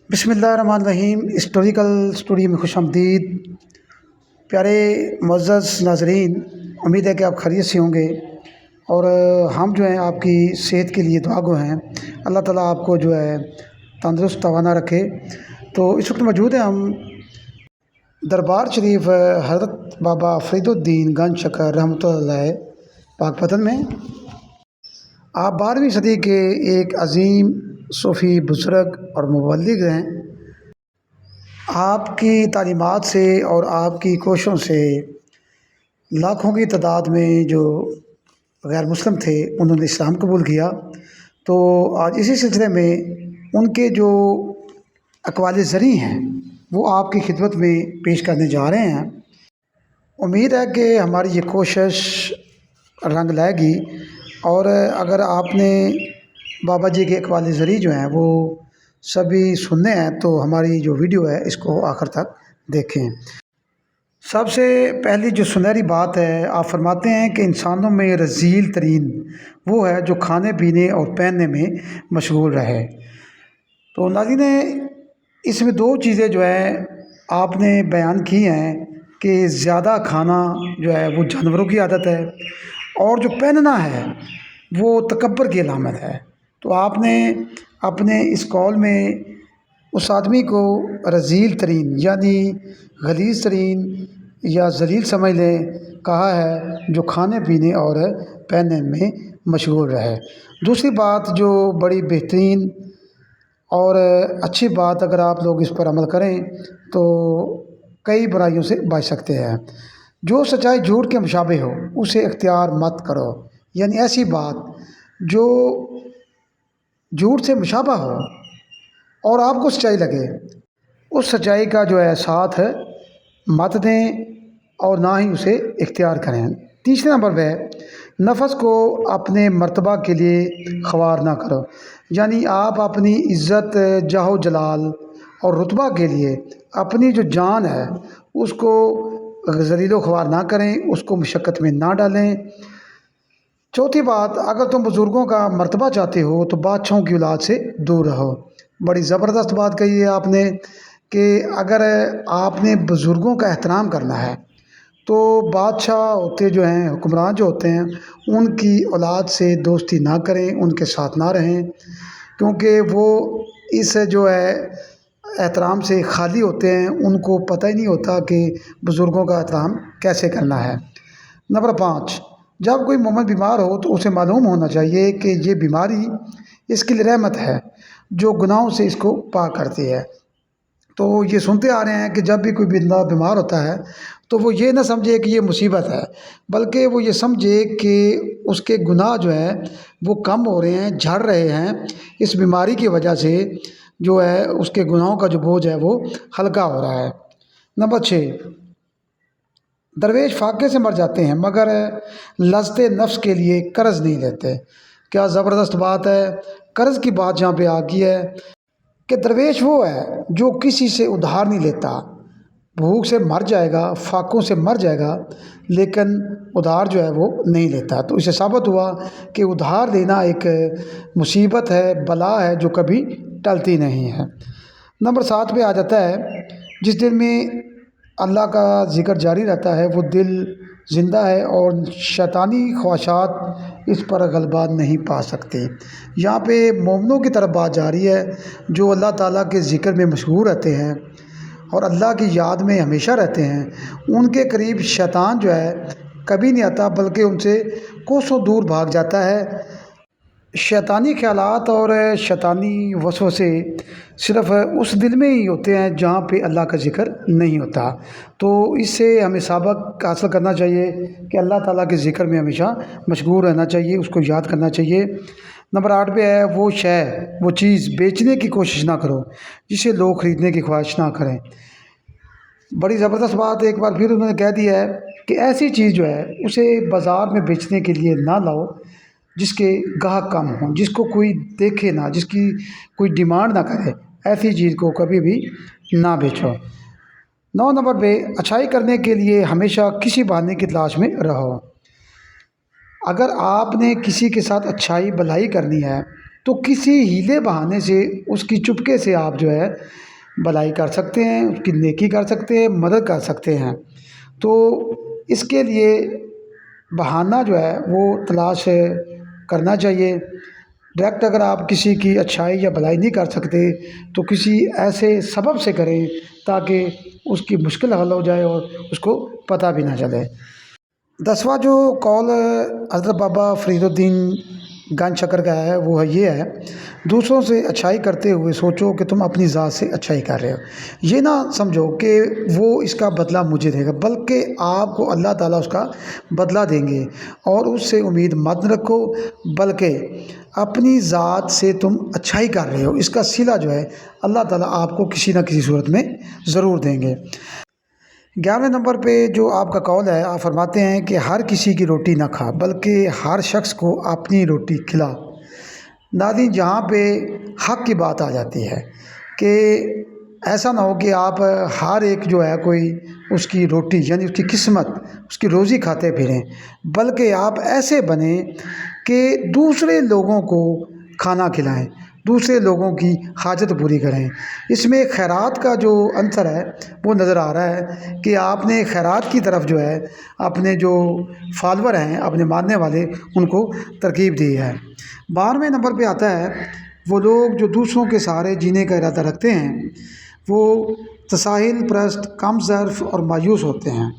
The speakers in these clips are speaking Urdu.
بسم اللہ الرحمن الرحیم۔ ہسٹوریکل اسٹوری میں خوش آمدید پیارے معزز ناظرین، امید ہے کہ آپ خیریت سے ہوں گے اور ہم جو ہیں آپ کی صحت کے لیے دعا گو ہیں۔ اللہ تعالیٰ آپ کو جو ہے تندرست توانا رکھے۔ تو اس وقت موجود ہیں ہم دربار شریف حضرت بابا فرید الدین گنج شکر رحمۃ اللہ علیہ پاک پتن میں۔ آپ 12ویں صدی کے ایک عظیم صوفی بزرگ اور مبلغ ہیں۔ آپ کی تعلیمات سے اور آپ کی کوششوں سے لاکھوں کی تعداد میں جو غیر مسلم تھے انہوں نے اسلام قبول کیا۔ تو آج اسی سلسلے میں ان کے جو اقوال زرعی ہیں وہ آپ کی خدمت میں پیش کرنے جا رہے ہیں۔ امید ہے کہ ہماری یہ کوشش رنگ لائے گی، اور اگر آپ نے بابا جی کے اقوال زرعی جو ہیں وہ سبھی سننے ہیں تو ہماری جو ویڈیو ہے اس کو آخر تک دیکھیں۔ سب سے پہلی جو سنہری بات ہے، آپ فرماتے ہیں کہ انسانوں میں رذیل ترین وہ ہے جو کھانے پینے اور پہننے میں مشغول رہے۔ تو ناظرین، اس میں دو چیزیں جو ہے آپ نے بیان کی ہیں کہ زیادہ کھانا جو ہے وہ جانوروں کی عادت ہے، اور جو پہننا ہے وہ تکبر کی علامت ہے۔ تو آپ نے اپنے اس قول میں اس آدمی کو رذیل ترین یعنی غلیظ ترین یا ذلیل سمجھ لیں کہا ہے، جو کھانے پینے اور پہننے میں مشغول رہے۔ دوسری بات جو بڑی بہترین اور اچھی بات، اگر آپ لوگ اس پر عمل کریں تو کئی برائیوں سے بچ سکتے ہیں۔ جو سچائی جھوٹ کے مشابہ ہو اسے اختیار مت کرو، یعنی ایسی بات جو جھوٹ سے مشابہ ہو اور آپ کو سچائی لگے، اس سچائی کا جو ہے ساتھ مت دیں اور نہ ہی اسے اختیار کریں۔ تیسرے نمبر پہ نفس کو اپنے مرتبہ کے لیے خوار نہ کرو، یعنی آپ اپنی عزت، جاہ و جلال اور رتبہ کے لیے اپنی جو جان ہے اس کو ذلیل و خوار نہ کریں، اس کو مشقت میں نہ ڈالیں۔ چوتھی بات، اگر تم بزرگوں کا مرتبہ چاہتے ہو تو بادشاہوں کی اولاد سے دور رہو۔ بڑی زبردست بات کہی ہے آپ نے کہ اگر آپ نے بزرگوں کا احترام کرنا ہے تو بادشاہ ہوتے جو ہیں، حکمران جو ہوتے ہیں، ان کی اولاد سے دوستی نہ کریں، ان کے ساتھ نہ رہیں، کیونکہ وہ اس جو ہے احترام سے خالی ہوتے ہیں، ان کو پتہ ہی نہیں ہوتا کہ بزرگوں کا احترام کیسے کرنا ہے۔ نمبر 5، جب کوئی مومن بیمار ہو تو اسے معلوم ہونا چاہیے کہ یہ بیماری اس کے لیے رحمت ہے جو گناہوں سے اس کو پاک کرتی ہے۔ تو یہ سنتے آ رہے ہیں کہ جب بھی کوئی بندہ بیمار ہوتا ہے تو وہ یہ نہ سمجھے کہ یہ مصیبت ہے، بلکہ وہ یہ سمجھے کہ اس کے گناہ جو ہیں وہ کم ہو رہے ہیں، جھڑ رہے ہیں، اس بیماری کی وجہ سے جو ہے اس کے گناہوں کا جو بوجھ ہے وہ ہلکا ہو رہا ہے۔ نمبر 6، درویش فاقے سے مر جاتے ہیں مگر لذت نفس کے لیے قرض نہیں لیتے۔ کیا زبردست بات ہے! قرض کی بات جہاں پہ آ گئی ہے کہ درویش وہ ہے جو کسی سے ادھار نہیں لیتا، بھوک سے مر جائے گا، فاقوں سے مر جائے گا، لیکن ادھار جو ہے وہ نہیں لیتا۔ تو اسے ثابت ہوا کہ ادھار دینا ایک مصیبت ہے، بلا ہے جو کبھی ٹلتی نہیں ہے۔ نمبر 7 پہ آ جاتا ہے، جس دل میں اللہ کا ذکر جاری رہتا ہے وہ دل زندہ ہے اور شیطانی خواہشات اس پر غلبہ نہیں پا سکتے۔ یہاں پہ مومنوں کی طرف بات جاری ہے جو اللہ تعالیٰ کے ذکر میں مشغول رہتے ہیں اور اللہ کی یاد میں ہمیشہ رہتے ہیں، ان کے قریب شیطان جو ہے کبھی نہیں آتا، بلکہ ان سے کوسوں دور بھاگ جاتا ہے۔ شیطانی خیالات اور شیطانی وسوسے صرف اس دل میں ہی ہوتے ہیں جہاں پہ اللہ کا ذکر نہیں ہوتا۔ تو اس سے ہمیں سبق حاصل کرنا چاہیے کہ اللہ تعالیٰ کے ذکر میں ہمیشہ مشغول رہنا چاہیے، اس کو یاد کرنا چاہیے۔ نمبر 8 پہ ہے، وہ شے، وہ چیز بیچنے کی کوشش نہ کرو جسے لوگ خریدنے کی خواہش نہ کریں۔ بڑی زبردست بات ایک بار پھر انہوں نے کہہ دیا ہے کہ ایسی چیز جو ہے اسے بازار میں بیچنے کے لیے نہ لاؤ جس کے گاہک کم ہوں، جس کو کوئی دیکھے نہ، جس کی کوئی ڈیمانڈ نہ کرے، ایسی چیز کو کبھی بھی نہ بیچو۔ 9 نمبر پہ، اچھائی کرنے کے لیے ہمیشہ کسی بہانے کی تلاش میں رہو۔ اگر آپ نے کسی کے ساتھ اچھائی بھلائی کرنی ہے تو کسی ہیلے بہانے سے اس کی چپکے سے آپ جو ہے بھلائی کر سکتے ہیں، اس کی نیکی کر سکتے ہیں، مدد کر سکتے ہیں۔ تو اس کے لیے بہانہ جو ہے وہ تلاش کرنا چاہیے۔ ڈائریکٹ اگر آپ کسی کی اچھائی یا بھلائی نہیں کر سکتے تو کسی ایسے سبب سے کریں تاکہ اس کی مشکل حل ہو جائے اور اس کو پتہ بھی نہ چلے۔ 10واں جو قول حضرت بابا فرید الدین گنج شکر کا ہے وہ یہ ہے، دوسروں سے اچھائی کرتے ہوئے سوچو کہ تم اپنی ذات سے اچھائی کر رہے ہو۔ یہ نہ سمجھو کہ وہ اس کا بدلہ مجھے دے گا، بلکہ آپ کو اللہ تعالیٰ اس کا بدلہ دیں گے، اور اس سے امید مت رکھو، بلکہ اپنی ذات سے تم اچھائی کر رہے ہو، اس کا صلہ جو ہے اللہ تعالیٰ آپ کو کسی نہ کسی صورت میں ضرور دیں گے۔ 11ویں نمبر پہ جو آپ کا قول ہے، آپ فرماتے ہیں کہ ہر کسی کی روٹی نہ کھا بلکہ ہر شخص کو اپنی روٹی کھلا۔ ناظرین، جہاں پہ حق کی بات آ جاتی ہے کہ ایسا نہ ہو کہ آپ ہر ایک جو ہے کوئی اس کی روٹی یعنی اس کی قسمت، اس کی روزی کھاتے پھریں، بلکہ آپ ایسے بنیں کہ دوسرے لوگوں کو کھانا کھلائیں، دوسرے لوگوں کی حاجت پوری کریں۔ اس میں خیرات کا جو عنصر ہے وہ نظر آ رہا ہے کہ آپ نے خیرات کی طرف جو ہے اپنے جو فالور ہیں، اپنے ماننے والے، ان کو ترغیب دی ہے۔ 12ویں نمبر پہ آتا ہے، وہ لوگ جو دوسروں کے سہارے جینے کا ارادہ رکھتے ہیں وہ تساہل پرست، کم ظرف اور مایوس ہوتے ہیں۔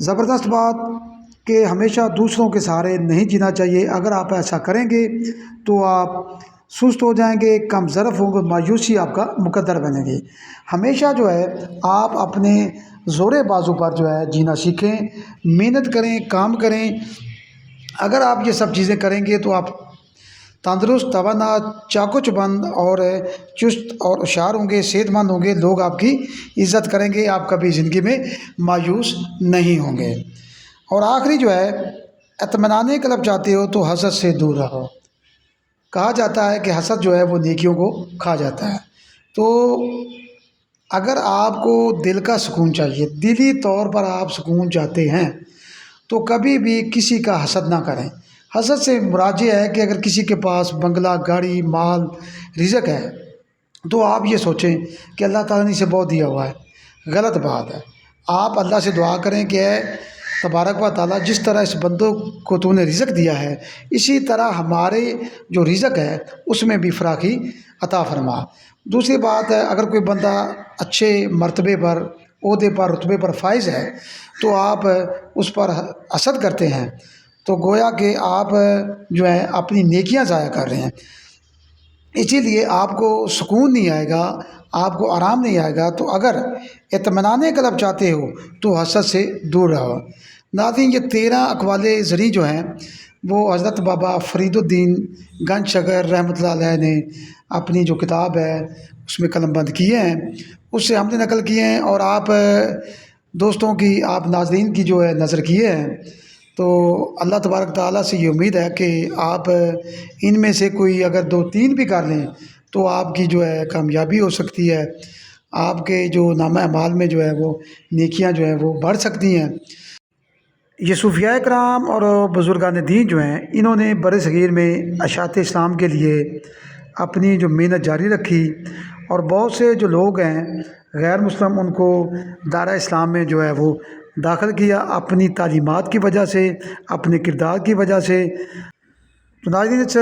زبردست بات کہ ہمیشہ دوسروں کے سہارے نہیں جینا چاہیے۔ اگر آپ ایسا کریں گے تو آپ سست ہو جائیں گے، کم ظرف ہوں گے، مایوسی آپ کا مقدر بنے گی۔ ہمیشہ جو ہے آپ اپنے زور بازو پر جو ہے جینا سیکھیں، محنت کریں، کام کریں۔ اگر آپ یہ سب چیزیں کریں گے تو آپ تندرست، توانا، چاق و چوبند اور چست اور ہوشیار ہوں گے، صحت مند ہوں گے، لوگ آپ کی عزت کریں گے، آپ کبھی زندگی میں مایوس نہیں ہوں گے۔ اور آخری جو ہے، اطمینان قلب چاہتے ہو تو حسد سے دور رہو۔ کہا جاتا ہے کہ حسد جو ہے وہ نیکیوں کو کھا جاتا ہے۔ تو اگر آپ کو دل کا سکون چاہیے، دلی طور پر آپ سکون چاہتے ہیں، تو کبھی بھی کسی کا حسد نہ کریں۔ حسد سے مراد یہ ہے کہ اگر کسی کے پاس بنگلہ، گاڑی، مال، رزق ہے تو آپ یہ سوچیں کہ اللہ تعالیٰ نے اسے بہت دیا ہوا ہے۔ غلط بات ہے۔ آپ اللہ سے دعا کریں کہ اے تبارک و تعالیٰ، جس طرح اس بندوں کو تو نے رزق دیا ہے، اسی طرح ہمارے جو رزق ہے اس میں بھی فراخی عطا فرما۔ دوسری بات ہے، اگر کوئی بندہ اچھے مرتبے پر، عہدے پر، رتبے پر فائز ہے تو آپ اس پر حسد کرتے ہیں تو گویا کہ آپ جو ہے اپنی نیکیاں ضائع کر رہے ہیں۔ اسی لیے آپ کو سکون نہیں آئے گا، آپ کو آرام نہیں آئے گا۔ تو اگر اطمینان قلب چاہتے ہو تو حسد سے دور رہو۔ ناظرین، یہ 13 اقوال زرعی جو ہیں وہ حضرت بابا فرید الدین گنج شکر رحمۃ اللہ علیہ نے اپنی جو کتاب ہے اس میں قلم بند کیے ہیں، اس سے ہم نے نقل کیے ہیں، اور آپ دوستوں کی، آپ ناظرین کی جو ہے نظر کیے ہیں۔ تو اللہ تبارک تعالیٰ سے یہ امید ہے کہ آپ ان میں سے کوئی اگر 2-3 بھی کر لیں تو آپ کی جو ہے کامیابی ہو سکتی ہے، آپ کے جو نامہ اعمال میں جو ہے وہ نیکیاں جو ہیں وہ بڑھ سکتی ہیں۔ یہ صوفیاء کرام اور بزرگان دین جو ہیں، انہوں نے بر صغیر میں اشاعت اسلام کے لیے اپنی جو محنت جاری رکھی، اور بہت سے جو لوگ ہیں غیر مسلم، ان کو دائرہ اسلام میں جو ہے وہ داخل کیا اپنی تعلیمات کی وجہ سے، اپنے کردار کی وجہ سے۔ تو ناظرین، اس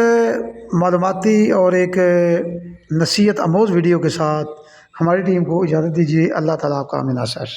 معلوماتی اور ایک نصیحت آموز ویڈیو کے ساتھ ہماری ٹیم کو اجازت دیجیے۔ اللہ تعالیٰ آپ کا امین آسائش۔